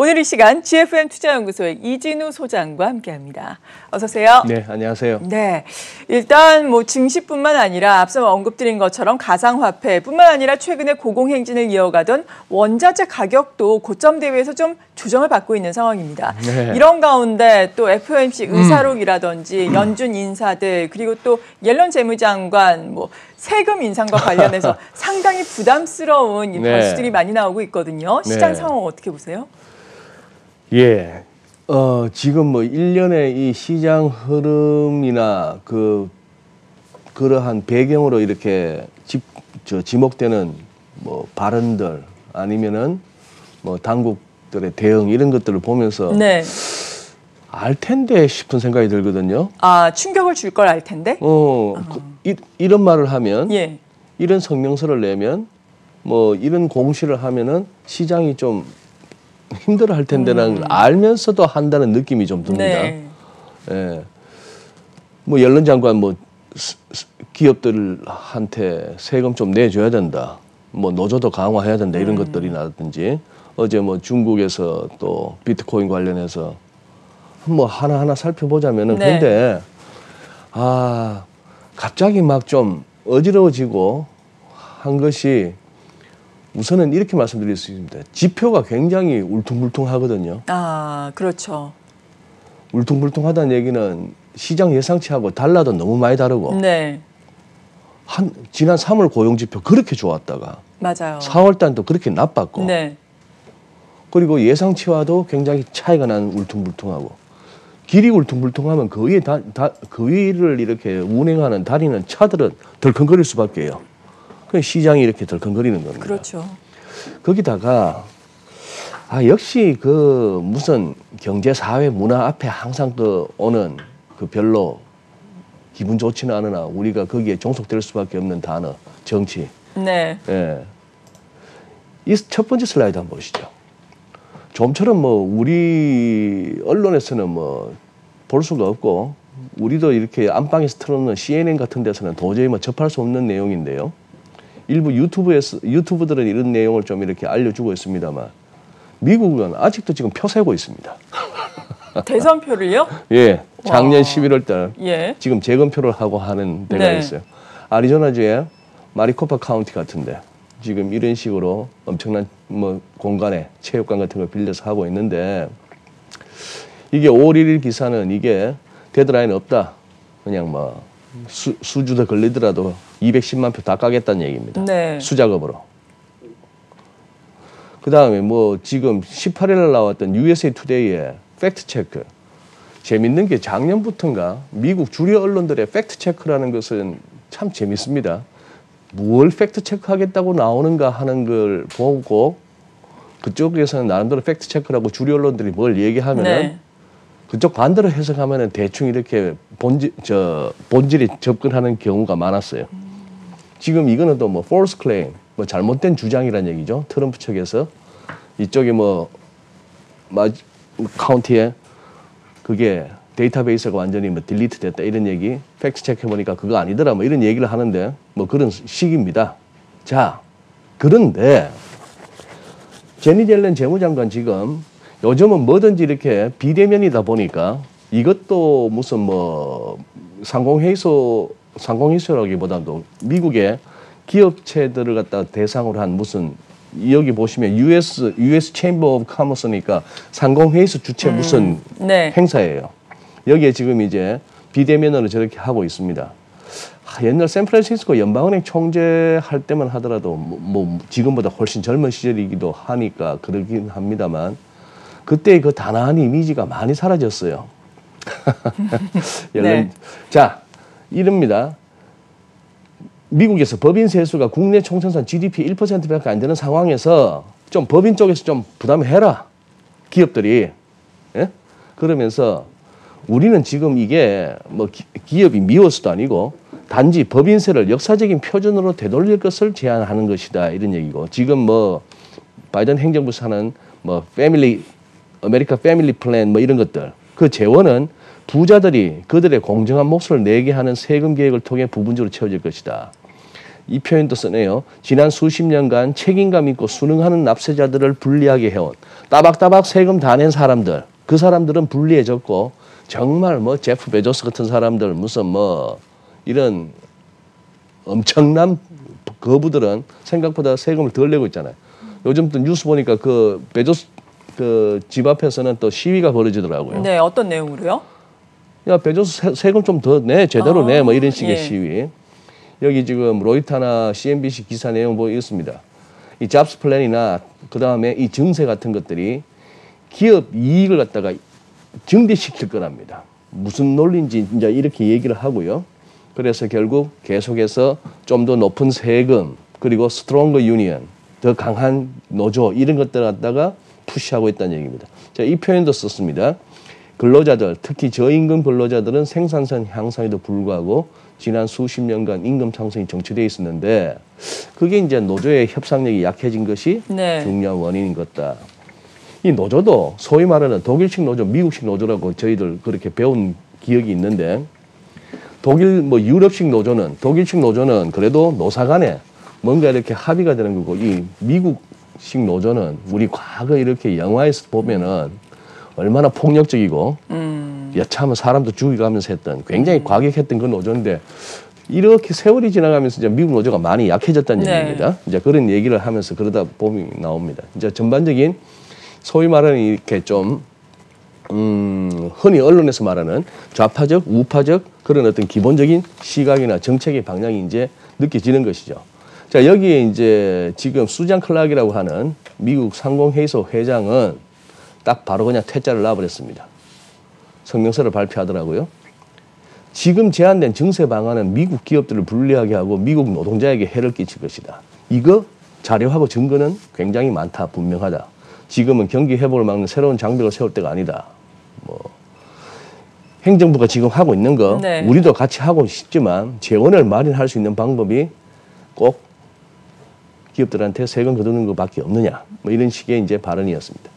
오늘 이 시간 GFM 투자연구소의 이진우 소장과 함께합니다. 어서 오세요. 네, 안녕하세요. 네, 일단 증시뿐만 아니라 앞서 언급드린 것처럼 가상화폐뿐만 아니라 최근에 고공행진을 이어가던 원자재 가격도 고점 대비해서 좀 조정을 받고 있는 상황입니다. 네. 이런 가운데 또 FOMC 의사록이라든지 연준 인사들 그리고 또 옐런 재무장관 세금 인상과 관련해서 상당히 부담스러운 이 변수들이 많이 나오고 있거든요. 시장 상황 어떻게 보세요? 예. 지금 일련의 이 시장 흐름이나 그러한 배경으로 이렇게 지목되는 발언들 아니면은 당국들의 대응 이런 것들을 보면서 알 텐데 싶은 생각이 들거든요. 아, 충격을 줄 걸 알 텐데? 이런 말을 하면, 이런 성명서를 내면, 이런 공시를 하면은 시장이 좀 힘들어 할 텐데라는 걸 알면서도 한다는 느낌이 좀 듭니다. 예. 옐런 장관 기업들한테 세금 좀 내줘야 된다. 노조도 강화해야 된다. 이런 것들이라든지 어제 중국에서 또 비트코인 관련해서 하나하나 살펴보자면은 근데 갑자기 막 좀 어지러워지고 한 것이 우선은 이렇게 말씀드릴 수 있습니다. 지표가 굉장히 울퉁불퉁하거든요. 아, 그렇죠. 울퉁불퉁하다는 얘기는 시장 예상치하고 달라도 너무 많이 다르고 지난 3월 고용지표 그렇게 좋았다가 맞아요. 4월 달도 그렇게 나빴고 그리고 예상치와도 굉장히 차이가 나는 울퉁불퉁하고 길이 울퉁불퉁하면 그 위를 이렇게 운행하는 다니는 차들은 덜컹거릴 수밖에요. 그 시장이 이렇게 덜컹거리는 겁니다. 그렇죠. 거기다가 역시 무슨 경제, 사회, 문화 앞에 항상 오는 별로 기분 좋지는 않으나 우리가 거기에 종속될 수밖에 없는 단어 정치. 예. 이 첫 번째 슬라이드 한번 보시죠. 좀처럼 우리 언론에서는 볼 수가 없고 우리도 이렇게 안방에서 틀어놓는 CNN 같은 데서는 도저히 접할 수 없는 내용인데요. 일부 유튜브들은 이런 내용을 좀 이렇게 알려주고 있습니다만 미국은 아직도 지금 표 세고 있습니다. 대선표를요? 예, 작년 11월 달 지금 재검표를 하고 하는 데가 있어요. 아리조나주의 마리코파 카운티 같은데 지금 이런 식으로 엄청난 공간에 체육관 같은 걸 빌려서 하고 있는데 이게 5월 1일 기사는 이게 데드라인 없다. 그냥 수주 더 걸리더라도 210만 표 다 까겠다는 얘기입니다. 수작업으로. 그 다음에 지금 18일 나왔던 USA 투데이의 팩트체크. 재밌는 게 작년부터인가 미국 주류 언론들의 팩트체크라는 것은 참 재밌습니다. 뭘 팩트체크 하겠다고 나오는가 하는 걸 보고 그쪽에서는 나름대로 팩트체크라고 주류 언론들이 뭘 얘기하면은 그쪽 반대로 해석하면은 대충 이렇게 본질에 접근하는 경우가 많았어요. 지금 이거는 또 false claim, 잘못된 주장이라는 얘기죠. 트럼프 측에서 이쪽에 카운티에 그게 데이터베이스가 완전히 딜리트 됐다 이런 얘기, 팩트 체크 해보니까 그거 아니더라 이런 얘기를 하는데 그런 식입니다. 자, 그런데 제니 옐런 재무장관 지금 요즘은 뭐든지 이렇게 비대면이다 보니까 이것도 무슨 상공회의소라기보다도 미국의 기업체들을 갖다 대상으로 한 무슨 여기 보시면 US Chamber of Commerce니까 상공회의소 주최 무슨 행사예요. 여기에 지금 이제 비대면으로 저렇게 하고 있습니다. 옛날 샌프란시스코 연방은행 총재할 때만 하더라도 지금보다 훨씬 젊은 시절이기도 하니까 그러긴 합니다만 그때의 그 단아한 이미지가 많이 사라졌어요. 자, 이럽니다. 미국에서 법인 세수가 국내 총생산 GDP 1%밖에 안 되는 상황에서 좀 법인 쪽에서 좀 부담해라. 기업들이. 예? 그러면서 우리는 지금 이게 기업이 미워서도 아니고 단지 법인세를 역사적인 표준으로 되돌릴 것을 제안하는 것이다. 이런 얘기고 지금 바이든 행정부에서 하는 아메리카 패밀리 플랜 이런 것들 그 재원은 부자들이 그들의 공정한 몫을 내게 하는 세금 계획을 통해 부분적으로 채워질 것이다. 이 표현도 쓰네요. 지난 수십 년간 책임감 있고 순응하는 납세자들을 불리하게 해온 따박따박 세금 다 낸 사람들, 그 사람들은 불리해졌고 정말 뭐 제프 베조스 같은 사람들 무슨 뭐 이런 엄청난 거부들은 생각보다 세금을 덜 내고 있잖아요. 요즘 또 뉴스 보니까 그 베조스 그 집 앞에서는 또 시위가 벌어지더라고요. 네, 어떤 내용으로요? 야, 베조스 세금 좀 더 내, 제대로 내, 뭐 이런 식의 예. 시위. 여기 지금 로이터나 CNBC 기사 내용 보이겠습니다. 이 잡스 플랜이나 그 다음에 이 증세 같은 것들이 기업 이익을 갖다가 증대시킬 거랍니다. 무슨 논리인지 이제 이렇게 얘기를 하고요. 그래서 결국 계속해서 좀 더 높은 세금 그리고 스트롱거 유니언, 더 강한 노조 이런 것들을 갖다가 푸시하고 있다는 얘기입니다. 자, 이 표현도 썼습니다. 근로자들, 특히 저임금 근로자들은 생산성 향상에도 불구하고 지난 수십 년간 임금 상승이 정체되어 있었는데 그게 이제 노조의 협상력이 약해진 것이 네. 중요한 원인인 것 같다. 이 노조도 소위 말하는 독일식 노조, 미국식 노조라고 저희들 그렇게 배운 기억이 있는데 독일 뭐 유럽식 노조는 독일식 노조는 그래도 노사 간에 뭔가 이렇게 합의가 되는 거고 이 미국식 노조는 우리 과거 이렇게 영화에서 보면은 얼마나 폭력적이고 여차하면 사람도 죽여가면서 했던 굉장히 과격했던 그 노조인데 이렇게 세월이 지나가면서 이제 미국 노조가 많이 약해졌다는 네. 얘기입니다. 이제 그런 얘기를 하면서 그러다 보면 나옵니다. 이제 전반적인 소위 말하는 이렇게 좀 흔히 언론에서 말하는 좌파적, 우파적 그런 어떤 기본적인 시각이나 정책의 방향이 이제 느껴지는 것이죠. 자, 여기에 이제 지금 수잔 클락이라고 하는 미국 상공회의소 회장은 딱 바로 그냥 퇴짜를 놔버렸습니다. 성명서를 발표하더라고요. 지금 제안된 증세 방안은 미국 기업들을 불리하게 하고 미국 노동자에게 해를 끼칠 것이다. 이거 자료하고 증거는 굉장히 많다, 분명하다. 지금은 경기 회복을 막는 새로운 장벽을 세울 때가 아니다. 뭐 행정부가 지금 하고 있는 거 네. 우리도 같이 하고 싶지만 재원을 마련할 수 있는 방법이 꼭 기업들한테 세금 거두는 것밖에 없느냐. 뭐 이런 식의 이제 발언이었습니다.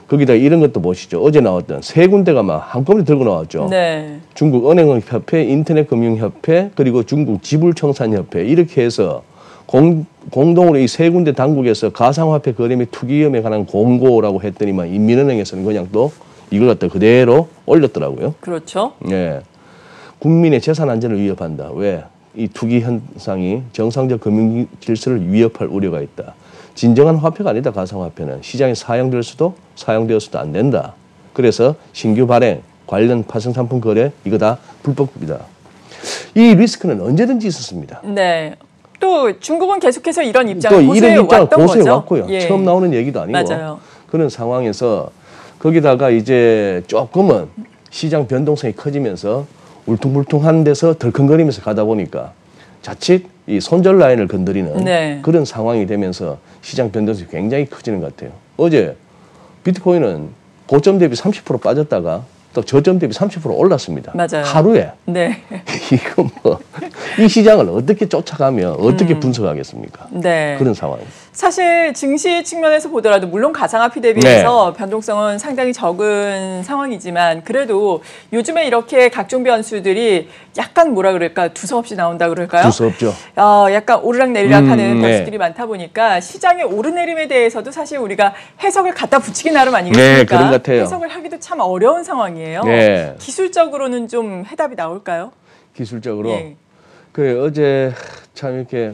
거기다 이런 것도 보시죠. 어제 나왔던 세 군데가 막 한꺼번에 들고 나왔죠. 네. 중국 은행협회, 인터넷금융협회, 그리고 중국 지불청산협회 이렇게 해서 공동으로 이 세 군데 당국에서 가상화폐 거래 및 투기 위험에 관한 공고라고 했더니만 인민은행에서는 그냥 또 이걸 갖다 그대로 올렸더라고요. 그렇죠. 예, 국민의 재산 안전을 위협한다. 왜? 이 투기 현상이 정상적 금융 질서를 위협할 우려가 있다. 진정한 화폐가 아니다. 가상화폐는 시장에 사용될 수도 사용되어서도 안 된다. 그래서 신규 발행, 관련 파생 상품 거래 이거 다 불법이다. 이 리스크는 언제든지 있었습니다. 네. 또 중국은 계속해서 이런 또 입장을 고수해 이런 입장을 왔던 고수해 거죠. 왔고요. 예. 처음 나오는 얘기도 아니고 맞아요. 그런 상황에서 거기다가 이제 조금은 시장 변동성이 커지면서 울퉁불퉁한 데서 덜컹거리면서 가다 보니까 자칫 이 손절 라인을 건드리는 네. 그런 상황이 되면서 시장 변동성이 굉장히 커지는 것 같아요. 어제 비트코인은 고점 대비 30% 빠졌다가 또 저점 대비 30% 올랐습니다. 맞아요. 하루에. 네. 이거 뭐 이 시장을 어떻게 쫓아가며 어떻게 분석하겠습니까? 네. 그런 상황입니다. 사실 증시 측면에서 보더라도 물론 가상화폐 대비해서 변동성은 상당히 적은 상황이지만 그래도 요즘에 이렇게 각종 변수들이 약간 뭐라 그럴까 두서없이 나온다 그럴까요? 두서없죠. 약간 오르락내리락하는 네. 변수들이 많다 보니까 시장의 오르내림에 대해서도 사실 우리가 해석을 갖다 붙이기 나름 아니겠습니까? 네, 그런 것 같아요. 해석을 하기도 참 어려운 상황이에요. 네. 기술적으로는 좀 해답이 나올까요? 기술적으로. 예. 그래, 어제 참 이렇게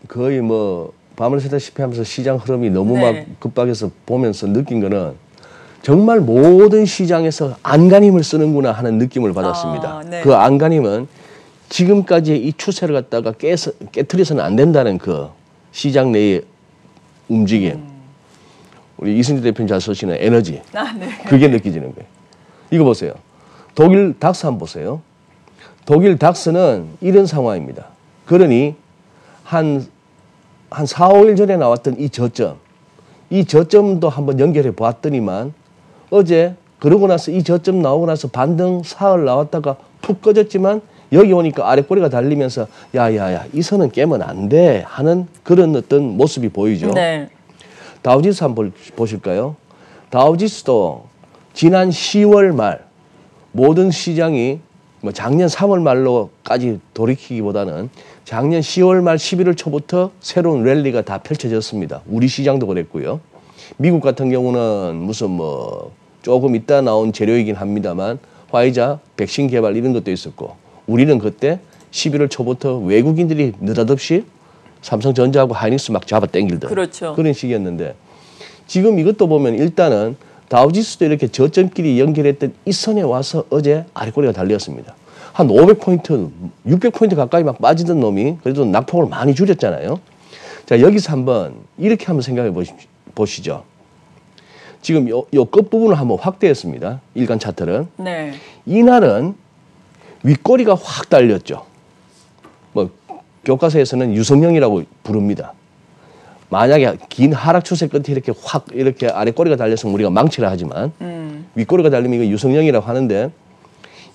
거의 뭐 밤을 새다시피 하면서 시장 흐름이 너무 네. 막 급박해서 보면서 느낀 거는 정말 모든 시장에서 안간힘을 쓰는구나 하는 느낌을 받았습니다. 네. 그 안간힘은 지금까지의 이 추세를 갖다가 깨트려서는 안 된다는 그 시장 내의 움직임. 우리 이순재 대표님 잘 쓰시는 에너지. 네. 그게 느껴지는 거예요. 이거 보세요. 독일 닥스 한번 보세요. 독일 닥스는 이런 상황입니다. 그러니 한 4, 5일 전에 나왔던 이 저점도 한번 연결해 보았더니만 어제 그러고 나서 이 저점 나오고 나서 반등 사흘 나왔다가 푹 꺼졌지만 여기 오니까 아래 꼬리가 달리면서 야야야 이 선은 깨면 안 돼 하는 그런 어떤 모습이 보이죠. 네. 다우지수 한번 보실까요? 다우지수도 지난 10월 말 모든 시장이 뭐 작년 3월 말로까지 돌이키기보다는 작년 10월 말 11월 초부터 새로운 랠리가 다 펼쳐졌습니다. 우리 시장도 그랬고요. 미국 같은 경우는 무슨 뭐 조금 있다 나온 재료이긴 합니다만 화이자, 백신 개발 이런 것도 있었고 우리는 그때 11월 초부터 외국인들이 느닷없이 삼성전자하고 하이닉스 막 잡아 당길던 그렇죠. 그런 시기였는데 지금 이것도 보면 일단은 다우지수도 이렇게 저점끼리 연결했던 이 선에 와서 어제 아래꼬리가 달렸습니다. 한 500포인트, 600포인트 가까이 막 빠지던 놈이 그래도 낙폭을 많이 줄였잖아요. 자, 여기서 한번 이렇게 한번 생각해 보시죠. 지금 요 끝부분을 한번 확대했습니다. 일간 차트는. 네. 이날은 윗꼬리가 확 달렸죠. 뭐 교과서에서는 유성형이라고 부릅니다. 만약에 긴 하락 추세 끝에 이렇게 확 이렇게 아래꼬리가 달렸으면 우리가 망치라 하지만 윗꼬리가 달리면 이거 유성형이라고 하는데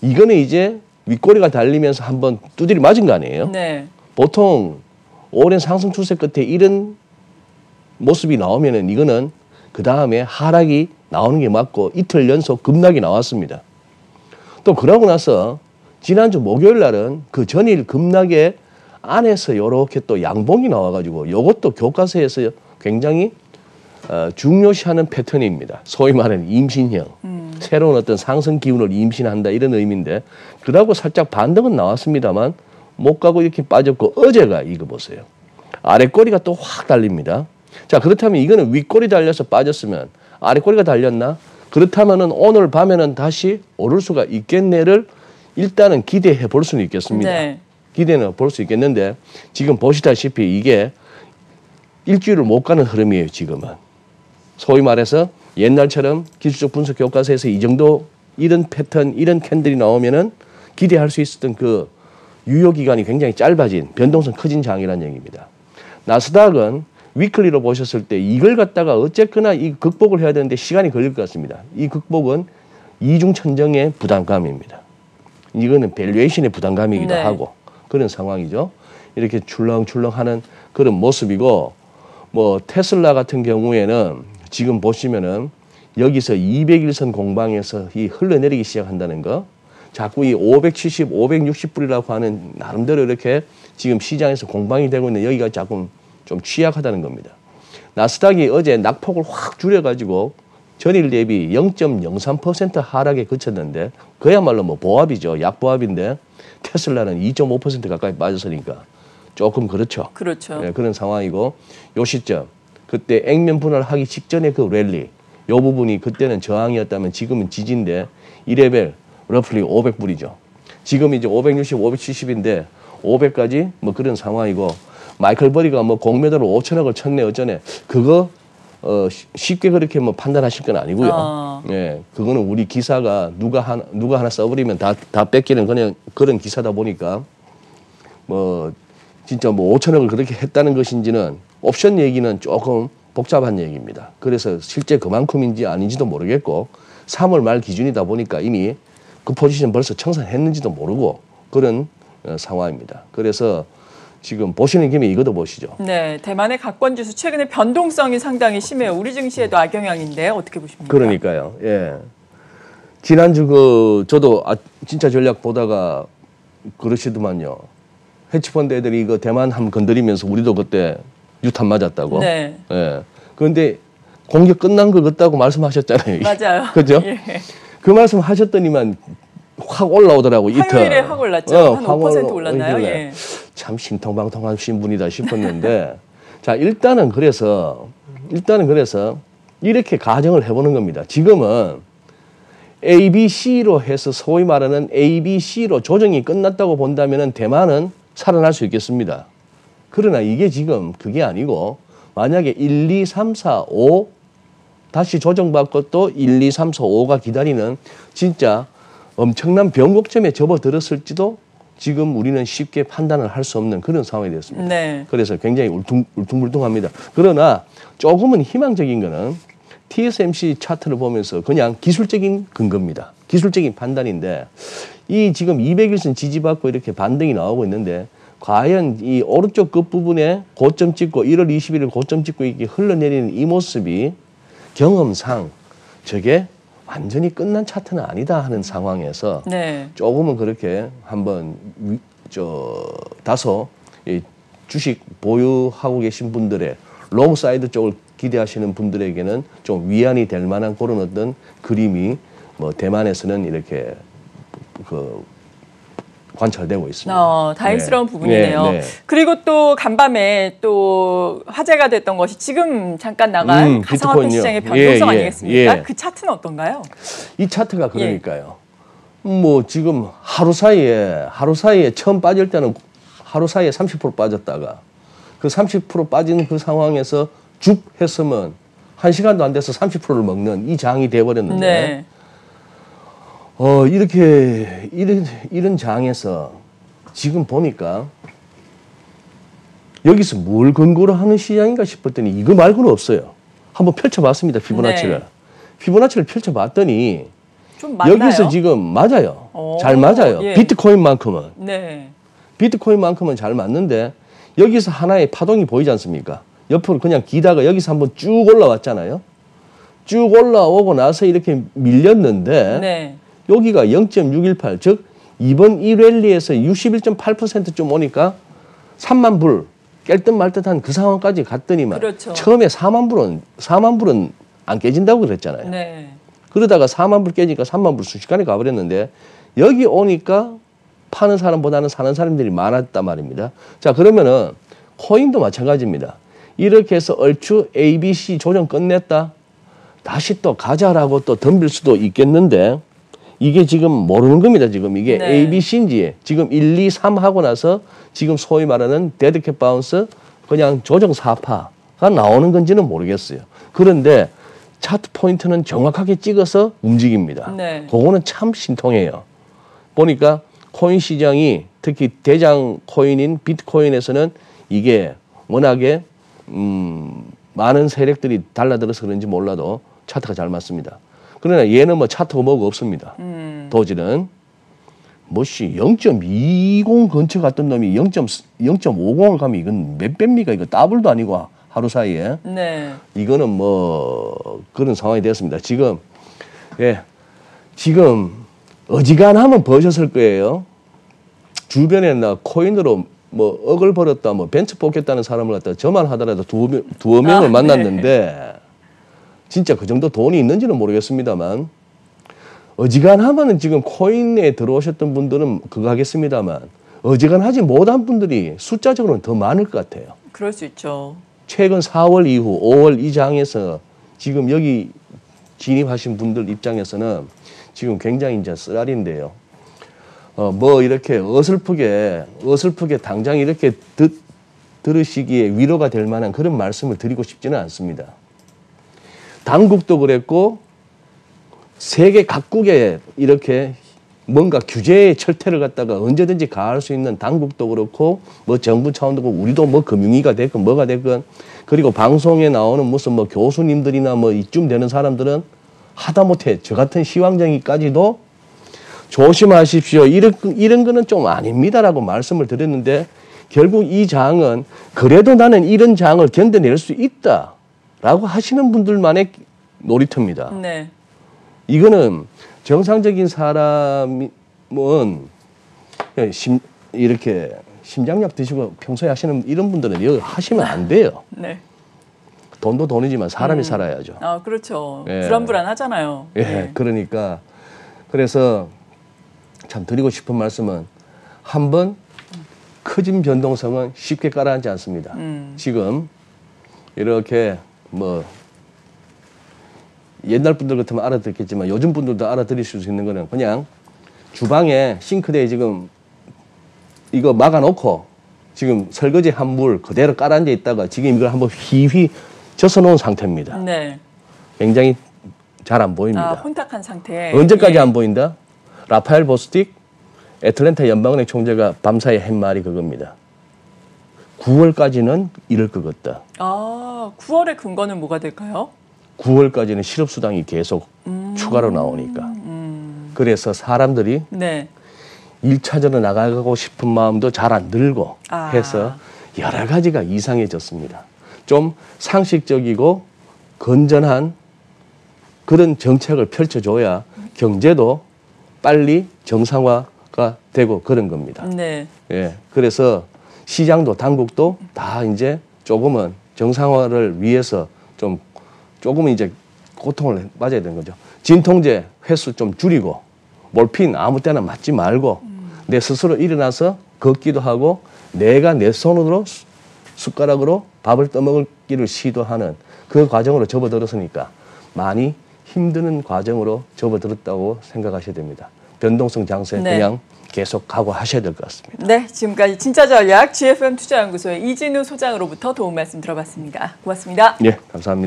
이거는 이제 윗꼬리가 달리면서 한번 두드리 맞은 거 아니에요? 네. 보통 오랜 상승 추세 끝에 이런 모습이 나오면은 이거는 그 다음에 하락이 나오는 게 맞고 이틀 연속 급락이 나왔습니다. 또 그러고 나서 지난주 목요일 날은 그 전일 급락의 안에서 이렇게 또 양봉이 나와가지고 이것도 교과서에서 굉장히 중요시하는 패턴입니다. 소위 말하는 임신형. 새로운 어떤 상승 기운을 임신한다 이런 의미인데 그러고 살짝 반등은 나왔습니다만 못 가고 이렇게 빠졌고 어제가 이거 보세요. 아래꼬리가 또 확 달립니다. 자, 그렇다면 이거는 윗꼬리 달려서 빠졌으면 아래꼬리가 달렸나? 그렇다면은 오늘 밤에는 다시 오를 수가 있겠네를 일단은 기대해 볼 수는 있겠습니다. 네. 기대는 볼 수 있겠는데 지금 보시다시피 이게 일주일을 못 가는 흐름이에요. 지금은. 소위 말해서 옛날처럼 기술적 분석 교과서에서 이 정도 이런 패턴, 이런 캔들이 나오면은 기대할 수 있었던 그 유효 기간이 굉장히 짧아진 변동성 커진 장이라는 얘기입니다. 나스닥은 위클리로 보셨을 때 이걸 갖다가 어쨌거나 이 극복을 해야 되는데 시간이 걸릴 것 같습니다. 이 극복은 이중천정의 부담감입니다. 이거는 밸류에이션의 부담감이기도 네. 하고 그런 상황이죠. 이렇게 출렁출렁하는 그런 모습이고 뭐 테슬라 같은 경우에는 지금 보시면은 여기서 200일선 공방에서 이 흘러내리기 시작한다는 거 자꾸 이 570, 560불이라고 하는 나름대로 이렇게 지금 시장에서 공방이 되고 있는 여기가 자꾸 좀 취약하다는 겁니다. 나스닥이 어제 낙폭을 확 줄여가지고 전일 대비 0.03% 하락에 그쳤는데 그야말로 뭐 보합이죠. 약보합인데 테슬라는 2.5% 가까이 빠졌으니까 조금 그렇죠. 그렇죠. 네, 그런 상황이고 요 시점 그때 액면 분할하기 직전에 그 랠리 요 부분이 그때는 저항이었다면 지금은 지지인데 이 레벨 러플리 500불이죠. 지금 이제 560, 570인데 500까지 뭐 그런 상황이고 마이클 버리가 뭐 공매도로 5천억을 쳤네 어쩌네 그거 쉽게 그렇게 뭐 판단하실 건 아니고요. 예, 그거는 우리 기사가 누가 하나 써버리면 다 뺏기는 그런 기사다 보니까 뭐 진짜 뭐 5천억을 그렇게 했다는 것인지는 옵션 얘기는 조금 복잡한 얘기입니다. 그래서 실제 그만큼인지 아닌지도 모르겠고 3월 말 기준이다 보니까 이미 그 포지션 벌써 청산했는지도 모르고 그런 상황입니다. 그래서 지금 보시는 김에 이것도 보시죠. 네, 대만의 각권 지수 최근에 변동성이 상당히 심해요. 우리 증시에도 악영향인데 어떻게 보십니까? 그러니까요. 예. 지난주 저도 진짜 전략 보다가 그러시더만요. 헤지펀드 애들이 이거 대만 한번 건드리면서 우리도 그때 유탄 맞았다고. 네. 예. 그런데 공격 끝난 것 같다고 말씀하셨잖아요. 맞아요. 그죠? 예. 그 말씀 하셨더니만 확 올라오더라고. 화요일에 확 올랐죠. 한 5% 올랐나요? 예. 참 신통방통하신 분이다 싶었는데 자 일단은 그래서 이렇게 가정을 해보는 겁니다. 지금은 A, B, C로 해서 소위 말하는 A, B, C로 조정이 끝났다고 본다면은 대만은 살아날 수 있겠습니다. 그러나 이게 지금 그게 아니고 만약에 1, 2, 3, 4, 5 다시 조정받고 또 1, 2, 3, 4, 5가 기다리는 진짜 엄청난 변곡점에 접어들었을지도 지금 우리는 쉽게 판단을 할 수 없는 그런 상황이 됐습니다. 네. 그래서 굉장히 울퉁불퉁합니다. 그러나 조금은 희망적인 거는 TSMC 차트를 보면서 그냥 기술적인 근거입니다. 기술적인 판단인데 이 지금 200일선 지지받고 이렇게 반등이 나오고 있는데 과연 이 오른쪽 끝부분에 고점 찍고 1월 21일 고점 찍고 이렇게 흘러내리는 이 모습이 경험상 저게 완전히 끝난 차트는 아니다 하는 상황에서 네. 조금은 그렇게 한번 다소 이 주식 보유하고 계신 분들의 롱사이드 쪽을 기대하시는 분들에게는 좀 위안이 될 만한 그런 어떤 그림이 뭐 대만에서는 이렇게 그 관찰되고 있습니다. 다행스러운 부분이네요. 네. 그리고 또 간밤에 또 화제가 됐던 것이 지금 잠깐 나간 가상화폐 시장의 변동성 아니겠습니까? 그 차트는 어떤가요? 이 차트가 그러니까요. 뭐 지금 하루 사이에 처음 빠질 때는 하루 사이에 30% 빠졌다가 그 30% 빠진 그 상황에서 쭉 했으면 1시간도 안 돼서 30%를 먹는 이 장이 돼버렸는데 이런 장에서 지금 보니까 여기서 뭘 근거로 하는 시장인가 싶었더니 이거 말고는 없어요. 한번 펼쳐봤습니다. 피보나치를. 피보나치를 펼쳐봤더니 좀 맞나요? 여기서 지금 맞아요. 잘 맞아요. 비트코인만큼은. 비트코인만큼은 잘 맞는데 여기서 하나의 파동이 보이지 않습니까? 옆으로 그냥 기다가 여기서 한번 쭉 올라왔잖아요. 쭉 올라오고 나서 이렇게 밀렸는데 여기가 0.618, 즉 이번 이 랠리에서 61.8%좀 오니까 3만 불 깰 듯 말 듯한 그 상황까지 갔더니만 처음에 4만 불은 안 깨진다고 그랬잖아요. 그러다가 4만 불 깨지니까 3만 불 순식간에 가버렸는데 여기 오니까 파는 사람보다는 사는 사람들이 많았단 말입니다. 자, 그러면은 코인도 마찬가지입니다. 이렇게 해서 얼추 ABC 조정 끝냈다. 다시 또 가자라고 또 덤빌 수도 있겠는데 이게 지금 모르는 겁니다. 지금 이게 ABC인지 지금 1, 2, 3 하고 나서 지금 소위 말하는 데드캣 바운스 그냥 조정 사파가 나오는 건지는 모르겠어요. 그런데 차트 포인트는 정확하게 찍어서 움직입니다. 그거는 참 신통해요. 보니까 코인 시장이 특히 대장 코인인 비트코인에서는 이게 워낙에 많은 세력들이 달라들어서 그런지 몰라도 차트가 잘 맞습니다. 그러나 얘는 뭐 차트가 뭐가 없습니다. 도지는 뭐씨 0.20 근처 갔던 놈이 0.50을 가면 이건 몇 배입니까? 이거 더블도 아니고 하루 사이에. 이거는 뭐 그런 상황이 되었습니다. 지금 지금 어지간하면 버셨을 거예요. 주변에 나 코인으로 뭐 억을 벌었다, 뭐 벤츠 뽑겠다는 사람을 갖다 저만 하더라도 두어 명을 만났는데 진짜 그 정도 돈이 있는지는 모르겠습니다만 어지간하면은 지금 코인에 들어오셨던 분들은 그거 하겠습니다만 어지간하지 못한 분들이 숫자적으로는 더 많을 것 같아요. 그럴 수 있죠. 최근 4월 이후 5월 이 장에서 지금 여기 진입하신 분들 입장에서는 지금 굉장히 이제 쓰라린데요. 뭐 이렇게 어설프게 당장 이렇게 들으시기에 위로가 될 만한 그런 말씀을 드리고 싶지는 않습니다. 당국도 그랬고 세계 각국에 이렇게 뭔가 규제의 철퇴를 갖다가 언제든지 가할 수 있는 당국도 그렇고 뭐 정부 차원도 그렇고 우리도 뭐 금융위가 됐건 뭐가 됐건 그리고 방송에 나오는 무슨 뭐 교수님들이나 뭐 이쯤 되는 사람들은 하다못해 저 같은 시황쟁이까지도 조심하십시오. 이런 거는 좀 아닙니다라고 말씀을 드렸는데 결국 이 장은 그래도 나는 이런 장을 견뎌낼 수 있다라고 하시는 분들만의 놀이터입니다. 이거는 정상적인 사람은 이렇게 심장약 드시고 평소에 하시는 이런 분들은 이거 하시면 안 돼요. 돈도 돈이지만 사람이 살아야죠. 그렇죠. 불안불안하잖아요. 그러니까 그래서 참 드리고 싶은 말씀은 한번 커진 변동성은 쉽게 가라앉지 않습니다. 지금 이렇게 뭐 옛날 분들 같으면 알아듣겠지만 요즘 분들도 알아들일 수 있는 거는 그냥 주방에 싱크대에 지금 이거 막아놓고 지금 설거지 한 물 그대로 깔아앉아 있다가 지금 이걸 한번 휘휘 젖어 놓은 상태입니다. 굉장히 잘 안 보입니다. 혼탁한 상태. 언제까지 안 보인다? 라파엘 보스틱 애틀랜타 연방은행 총재가 밤사이에 한 말이 그겁니다. 9월까지는 이럴 것 같다. 9월의 근거는 뭐가 될까요? 9월까지는 실업수당이 계속 추가로 나오니까. 그래서 사람들이 1차전으로 나가고 싶은 마음도 잘 안 들고 해서 여러 가지가 이상해졌습니다. 좀 상식적이고 건전한 그런 정책을 펼쳐줘야 경제도 빨리 정상화가 되고 그런 겁니다. 그래서 시장도 당국도 다 이제 조금은 정상화를 위해서 좀 조금은 이제 고통을 맞아야 되는 거죠. 진통제 횟수 좀 줄이고 몰핀 아무 때나 맞지 말고 내 스스로 일어나서 걷기도 하고 내가 내 손으로 숟가락으로 밥을 떠먹기를 시도하는 그 과정으로 접어들었으니까 많이 힘드는 과정으로 접어들었다고 생각하셔야 됩니다. 변동성 장세 네. 그냥 계속 각오하셔야 될 것 같습니다. 네, 지금까지 진짜 전략 GFM 투자연구소의 이진우 소장으로부터 도움 말씀 들어봤습니다. 고맙습니다. 네, 감사합니다.